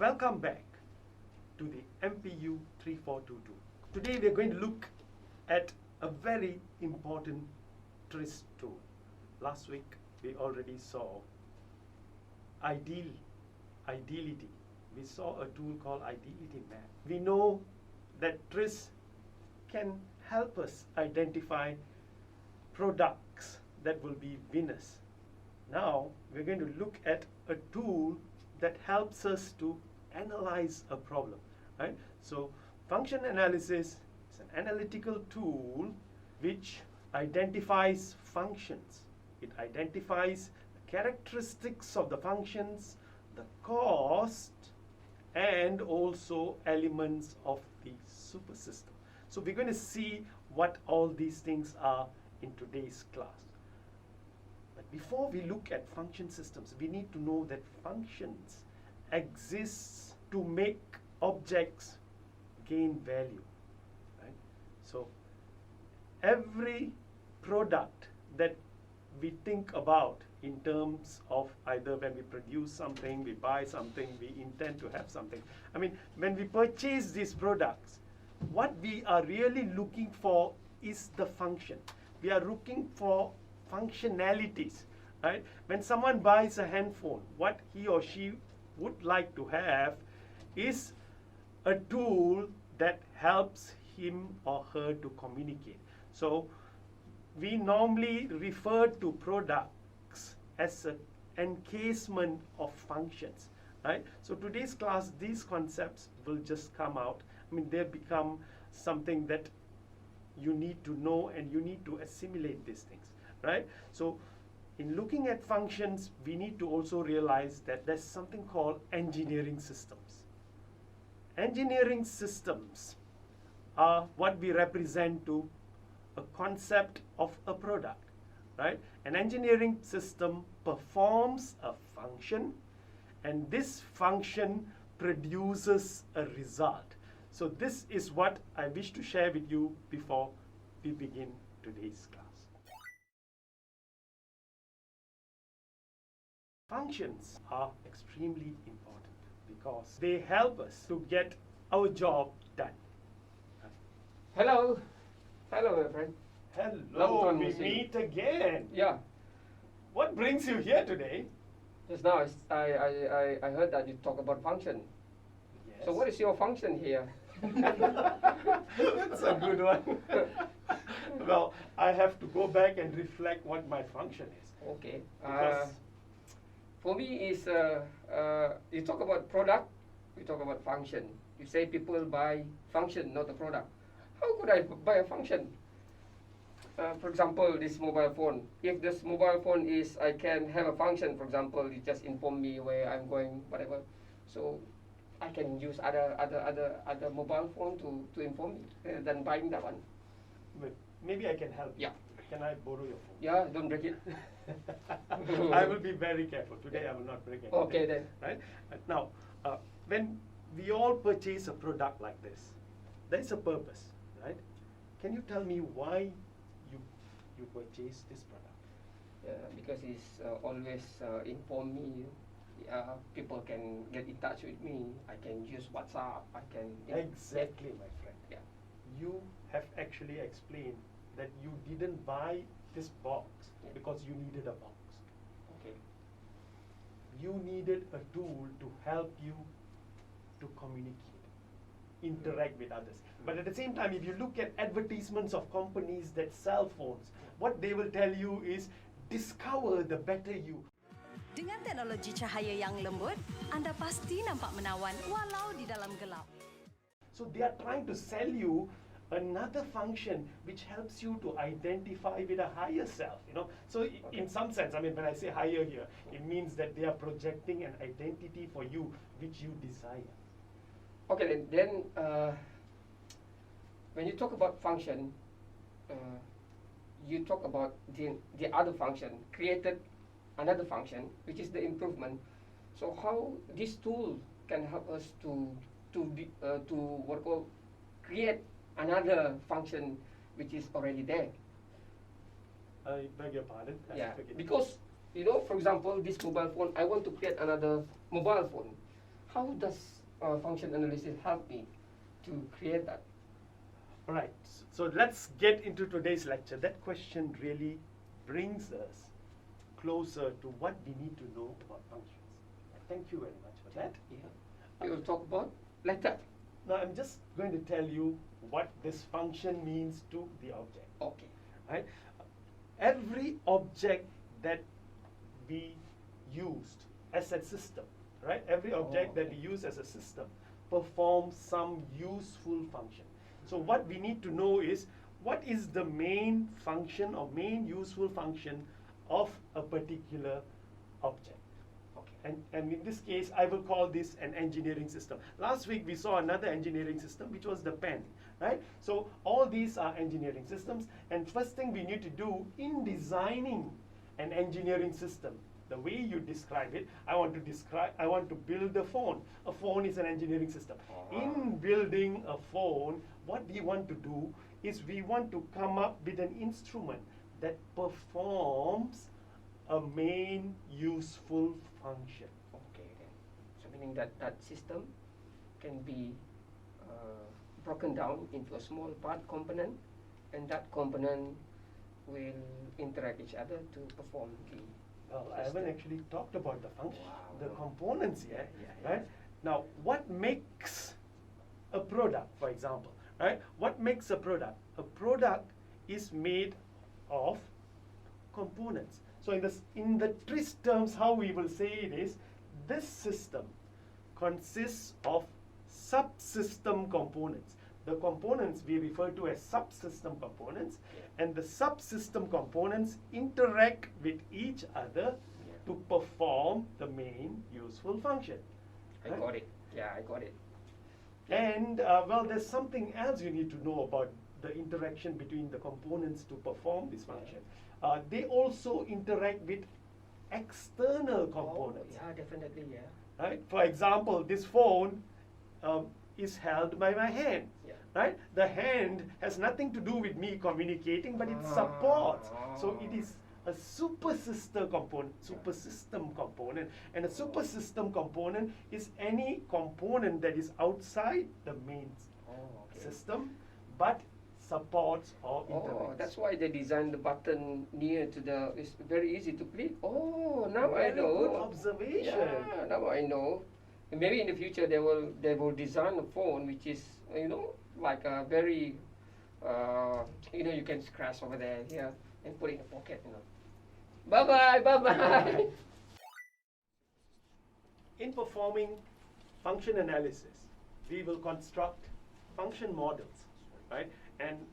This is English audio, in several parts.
Welcome back to the MPU3422. Today we are going to look at a very important TRIS tool. Last week we already saw ideality. We saw a tool called Ideality Map. We know that TRIS can help us identify products that will be winners. Now we're going to look at a tool that helps us to analyze a problem, right? So function analysis is an analytical tool which identifies functions. It identifies the characteristics of the functions, the cost, and also elements of the supersystem. So we're going to see what all these things are in today's class. But before we look at function systems, we need to know that functions exist to make objects gain value, right? So every product that we think about in terms of either when we produce something, we buy something, we intend to have something. I mean, when we purchase these products, what we are really looking for is the function. We are looking for functionalities, right? When someone buys a handphone, what he or she would like to have is a tool that helps him or her to communicate. So we normally refer to products as an encasement of functions, right? So today's class, these concepts will just come out. I mean, they become something that you need to know and you need to assimilate these things, right? So in looking at functions, we need to also realize that there's something called engineering systems. Engineering systems are what we represent to a concept of a product, right? An engineering system performs a function, and this function produces a result. So this is what I wish to share with you before we begin today's class. Functions are extremely important because they help us to get our job done. Hello, my friend. Hello, we meet again. Yeah. What brings you here today? Just now, I heard that you talk about function. Yes. So what is your function here? That's a good one. Well, I have to go back and reflect what my function is. Okay. Because For me, is you talk about product, we talk about function. You say people buy function, not a product. How could I buy a function? For example, this mobile phone. If this mobile phone is, I can have a function. For example, it just inform me where I'm going, whatever. So I can use other mobile phone to inform me rather than buying that one. but maybe I can help you. Yeah. Can I borrow your phone? Yeah, don't break it. I will be very careful. Today I will not break anything. Okay then. Right? Now, when we all purchase a product like this, there is a purpose, right? Can you tell me why you purchase this product? Because it's always inform me. People can get in touch with me. I can use WhatsApp. I can. Exactly, my friend. Yeah. You have actually explained that you didn't buy this box because you needed a box. Okay. You needed a tool to help you to communicate, interact with others. But at the same time, if you look at advertisements of companies that sell phones, what they will tell you is, discover the better you. Dengan teknologi cahaya yang lembut, anda pasti nampak menawan walau di dalam gelap. So they are trying to sell you another function which helps you to identify with a higher self, you know. So in some sense, I mean, when I say higher here, it means that they are projecting an identity for you which you desire. Okay, then when you talk about function, you talk about the other function, created another function, which is the improvement. So how this tool can help us to create another function which is already there. I beg your pardon? Because, you know, for example, this mobile phone, I want to create another mobile phone. How does function analysis help me to create that? All right, so let's get into today's lecture. That question really brings us closer to what we need to know about functions. Thank you very much for that. Yeah. We will talk about later. Now I'm just going to tell you what this function means to the object. Okay. Right? Every object that we used as a system, right? Every object that we use as a system performs some useful function. So what we need to know is what is the main function or main useful function of a particular object. Okay. And in this case, I will call this an engineering system. Last week we saw another engineering system, which was the pen, right? So all these are engineering systems, and first thing we need to do in designing an engineering system, the way you describe it, I want to build a phone. A phone is an engineering system. In building a phone, what we want to do is we want to come up with an instrument that performs a main useful function. Okay, then. So meaning that that system can be broken down into a small part component, and that component will interact each other to perform the Well, I haven't actually talked about the function, Wow. the components yet, Yeah. right? Now, what makes a product, for example, right? What makes a product? A product is made of components. So in the TRIS terms, how we will say it is, this system consists of subsystem components. The components we refer to as subsystem components, and the subsystem components interact with each other to perform the main useful function. I Right? got it. Yeah, I got it. And well, there's something else you need to know about the interaction between the components to perform this function. They also interact with external components. Oh, yeah, definitely, yeah. Right? For example, this phone is held by my hand. Yeah. Right? The hand has nothing to do with me communicating, but it supports. So it is a supersystem component, and a supersystem component is any component that is outside the main system, but supports or interacts. Oh, that's why they designed the button near to the. It's very easy to click. Oh, now I Very know. good observation. Yeah, now I know. And maybe in the future they will design a phone which is like a very you can scratch over there here and put it in a pocket. Bye bye. In performing function analysis, we will construct function models, right? And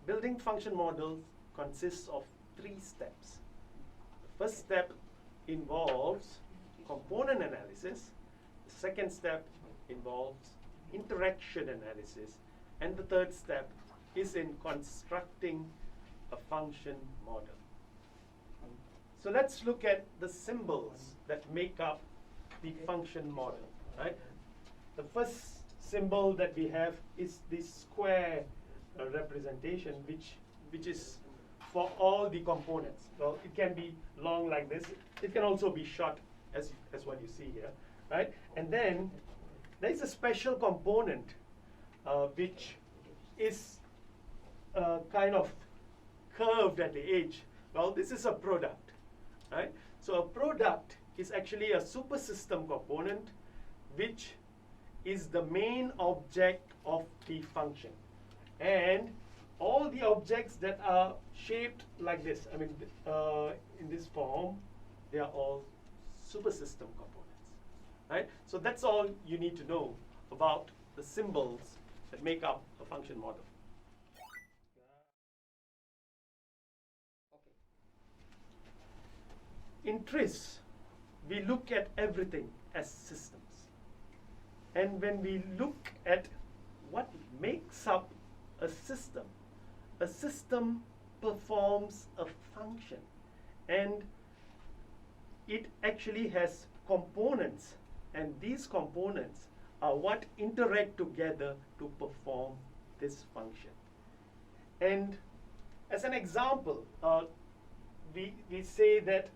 building function models consists of 3 steps. The first step involves component analysis. The second step involves interaction analysis. And the third step is in constructing a function model. So let's look at the symbols that make up the function model, right? The first symbol that we have is the square representation, which is for all the components. Well, it can be long like this. It can also be short, as what you see here, right? And then there is a special component which is kind of curved at the edge. Well, this is a product, right? So a product is actually a supersystem component which is the main object of the function. And all the objects that are shaped like this, I mean, in this form, they are all supersystem components, right? So that's all you need to know about the symbols that make up a function model. In TRIS, we look at everything as systems. And when we look at what makes up a system performs a function. And it actually has components. And these components are what interact together to perform this function. And as an example, we say that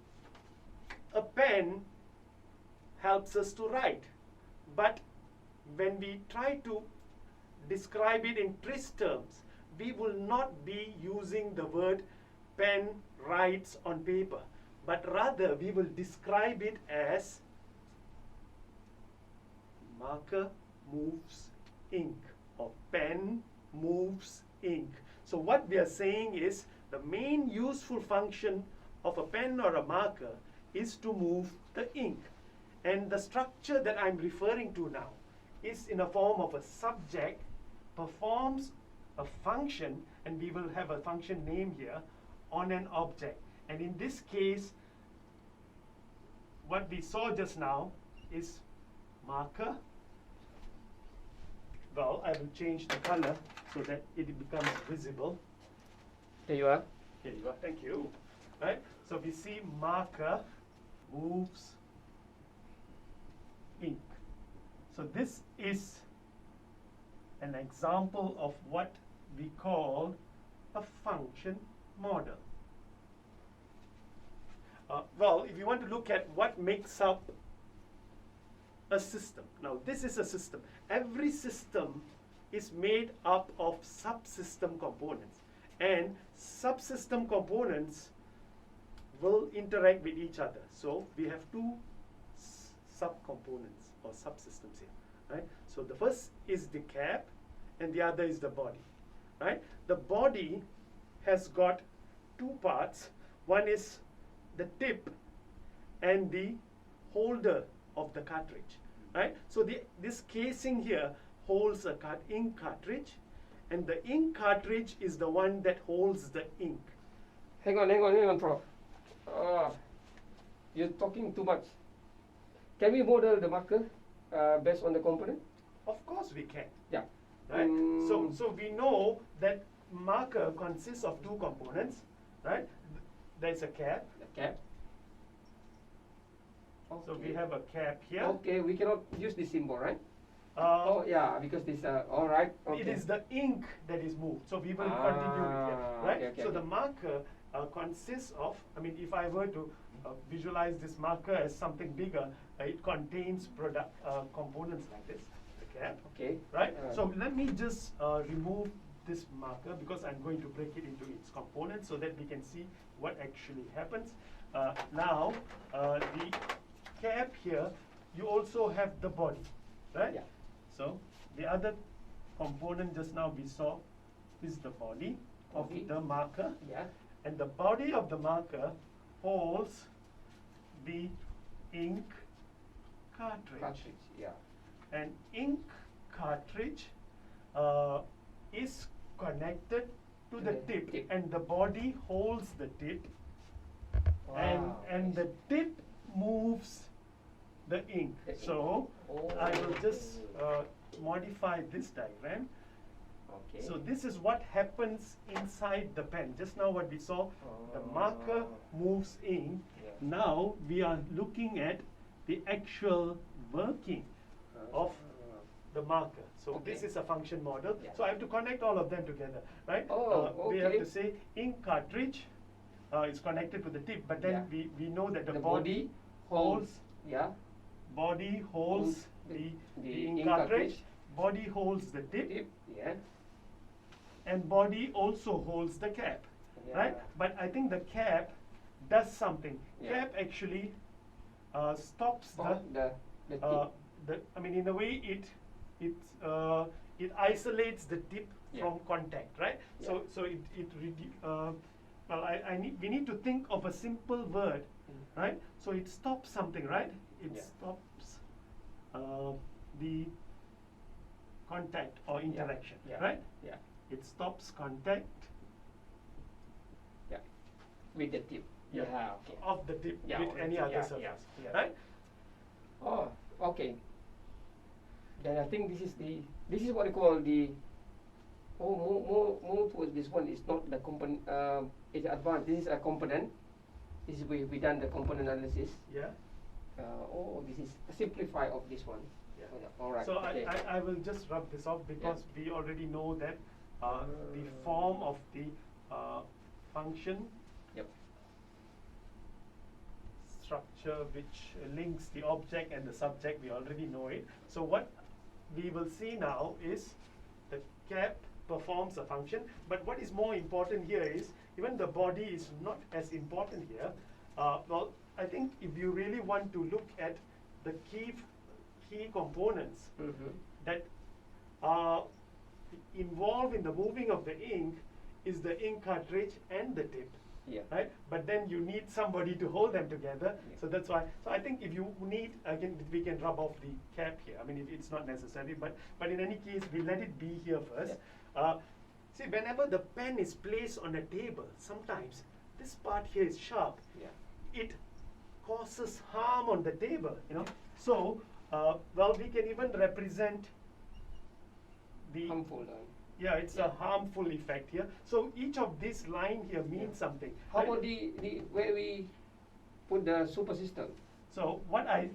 a pen helps us to write. but when we try to describe it in TRIS terms, we will not be using the word pen writes on paper, but rather we will describe it as marker moves ink or pen moves ink. So what we are saying is the main useful function of a pen or a marker is to move the ink. And the structure that I'm referring to now is in a form of a subject performs a function, and we will have a function name here, on an object. And in this case, what we saw just now is marker. Well, I will change the color so that it becomes visible. There you are. Here you are, thank you. Right? So we see marker moves ink. So this is an example of what we call a function model. Well, if you want to look at what makes up a system. Now, this is a system. Every system is made up of subsystem components, and subsystem components will interact with each other. So we have two subcomponents or subsystems here, right? So the first is the cap, and the other is the body, right? The body has got two parts. One is the tip and the holder of the cartridge, right? So this casing here holds a ink cartridge, and the ink cartridge is the one that holds the ink. Hang on, Prof. You're talking too much. Can we model the marker based on the component? Of course we can. Yeah. Right? So we know that marker consists of two components, right? There's a cap. The cap. Okay. So we have a cap here. Okay, we cannot use this symbol, right? Uh, Oh yeah, because this. All right. Okay. It is the ink that is moved. So we will continue with here, right? Okay, So okay. the marker consists of, I mean, if I were to visualize this marker as something bigger, it contains components like this, the cap, Okay. right? So let me just remove this marker because I'm going to break it into its components so that we can see what actually happens. Now, the cap here, you also have the body, right? Yeah. So the other component just now we saw is the body of Okay. the marker, Yeah. and the body of the marker holds the ink cartridge. Cartridge. Yeah. And ink cartridge is connected to the tip, and the body holds the tip, and the tip moves the ink. The ink. So Oh. I will just modify this diagram. Okay. So this is what happens inside the pen. Just now what we saw, the marker moves ink. Yeah. Now we are looking at the actual working of the marker. So Okay. this is a function model. Yeah. So I have to connect all of them together, right? Oh, We have okay. to say ink cartridge is connected to the tip, but then Yeah. we know that the, The body body holds. holds Yeah. body holds the the ink ink cartridge, cartridge. body holds the tip, Tip. Yeah. and body also holds the cap, right? Yeah. But I think the cap does something. Yeah. Cap actually stops Oh, the tip. I mean, in a way, it isolates the tip Yeah. from contact, right? Yeah. So we need to think of a simple word, right? So it stops something, right? It Yeah. stops the contact or interaction, Yeah. right? Yeah. It stops contact Yeah. With the tip. Yeah. Yeah. Okay. of the tip Yeah, with of the any tip, other yeah, surface, yeah. right? Oh. Okay. Then I think this is what we call the. More towards this one is not the component. It's advanced. This is a component. This is we done the component analysis. Yeah. This is a simplify of this one. Yeah. All right. So Okay. I will just rub this off because we already know that the form of the function Yep. structure which links the object and the subject. We already know it. So what we will see now is the cap performs a function, but what is more important here is even the body is not as important here. Well, I think if you really want to look at the key components that are involved in the moving of the ink is the ink cartridge and the tip. Yeah. Right? But then you need somebody to hold them together. Yeah. So that's why. So I think if you need, again, we can rub off the cap here. I mean, if it's not necessary, but in any case, we let it be here first. Yeah. See, whenever the pen is placed on a table, sometimes this part here is sharp. Yeah. It causes harm on the table, you know. So, well, we can even represent the Harmful line. yeah, it's a harmful effect here. So each of this line here means something. How right? about the where we put the super system? So what I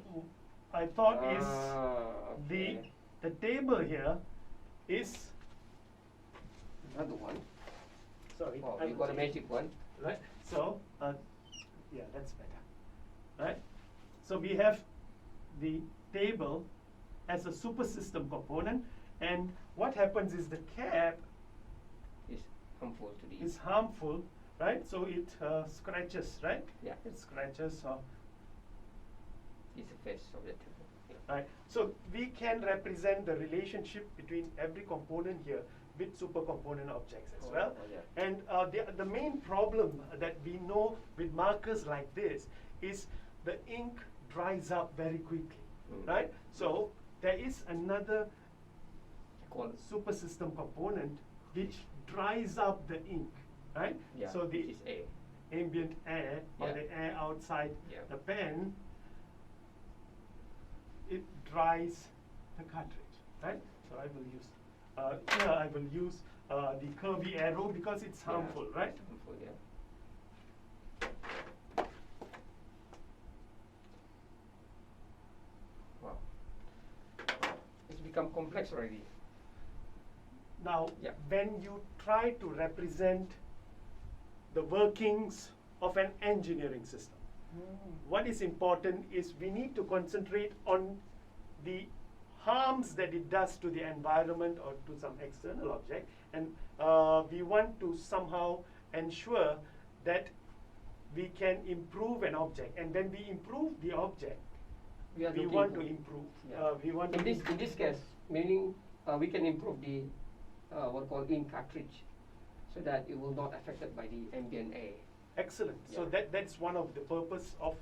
thought is Okay. the table here is Another one. sorry. Oh, I you will got a change- magic one. right. So yeah, that's better. Right. So we have the table as a super system component, and what happens is the cap Is harmful to the is harmful, right? So it scratches, right? Yeah. It scratches. It's the face of the table. Yeah. Right. So we can represent the relationship between every component here with super component objects as well. Oh, yeah. And the main problem that we know with markers like this is the ink dries up very quickly, right? So there is another super system component which dries up the ink, right? Yeah, So the which is A. ambient air or Yeah. the air outside Yeah. the pen, it dries the cartridge, right? So I will use here I will use the curvy arrow because it's harmful, Yeah, right? it's harmful, yeah. Wow. It's become complex already. Now, Yeah. when you try to represent the workings of an engineering system, what is important is we need to concentrate on the harms that it does to the environment or to some external object, and we want to somehow ensure that we can improve an object, and when we improve the object, We are we looking want for- to improve. Yeah. We want to in this case, meaning we can improve the what called ink cartridge, so that it will not affected by the ambient air. Excellent. So Yeah. that's one of the purpose of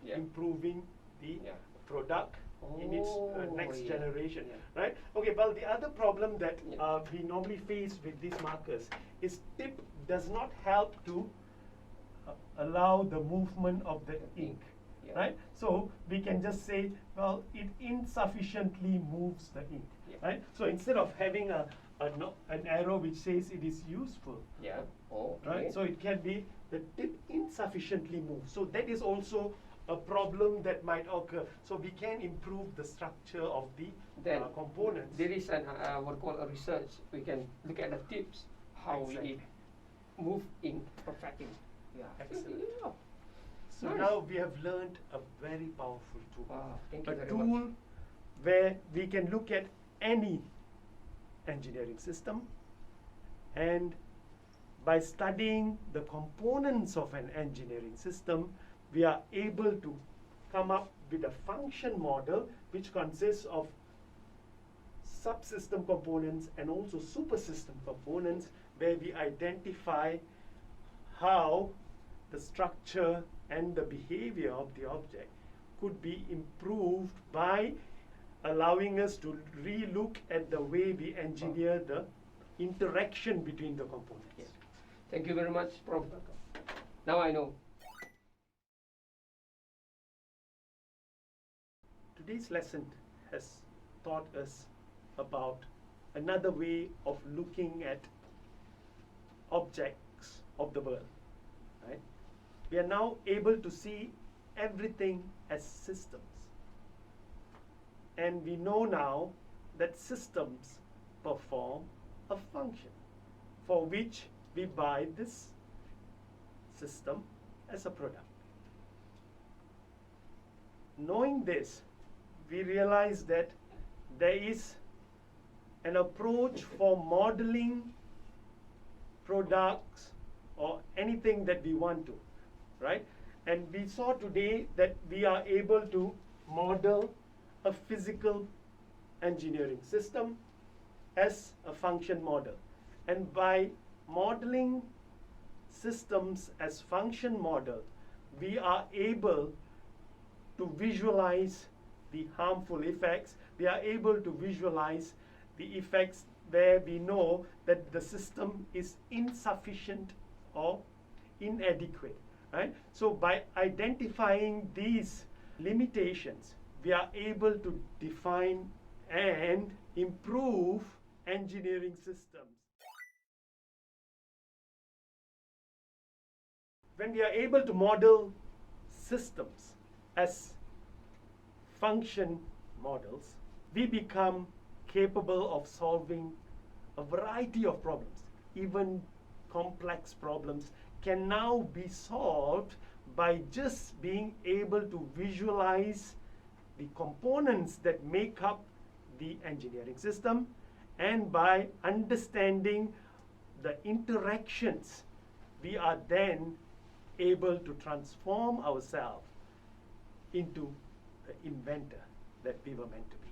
Yeah. improving the Yeah. product in its next yeah. generation, Yeah. right? Okay. Well, the other problem that Yeah. we normally face with these markers is tip does not help to allow the movement of the ink, Yeah. right? So we can just say, well, it insufficiently moves the ink, Yeah. right? So instead of having an arrow which says it is useful, Yeah. Oh, okay. right? So it can be the tip insufficiently moved. So that is also a problem that might occur. So we can improve the structure of the Then components. there is an what called a research. We can look at the tips, how Exactly. it move in perfecting. Yeah. Excellent. Yeah. So Nice. now we have learned a very powerful tool. Wow, thank you A very tool much. where we can look at any engineering system, and by studying the components of an engineering system, we are able to come up with a function model which consists of subsystem components and also supersystem components, where we identify how the structure and the behavior of the object could be improved by allowing us to re-look at the way we engineer the interaction between the components. Yes. Thank you very much, Prof. Now I know. Today's lesson has taught us about another way of looking at objects of the world, right? We are now able to see everything as systems. And we know now that systems perform a function for which we buy this system as a product. knowing this, we realize that there is an approach for modeling products or anything that we want to, right? And we saw today that we are able to model a physical engineering system as a function model. And by modeling systems as function model, we are able to visualize the harmful effects. We are able to visualize the effects where we know that the system is insufficient or inadequate, right? So by identifying these limitations, we are able to define and improve engineering systems. When we are able to model systems as function models, we become capable of solving a variety of problems. Even complex problems can now be solved by just being able to visualize the components that make up the engineering system, and by understanding the interactions, we are then able to transform ourselves into the inventor that we were meant to be.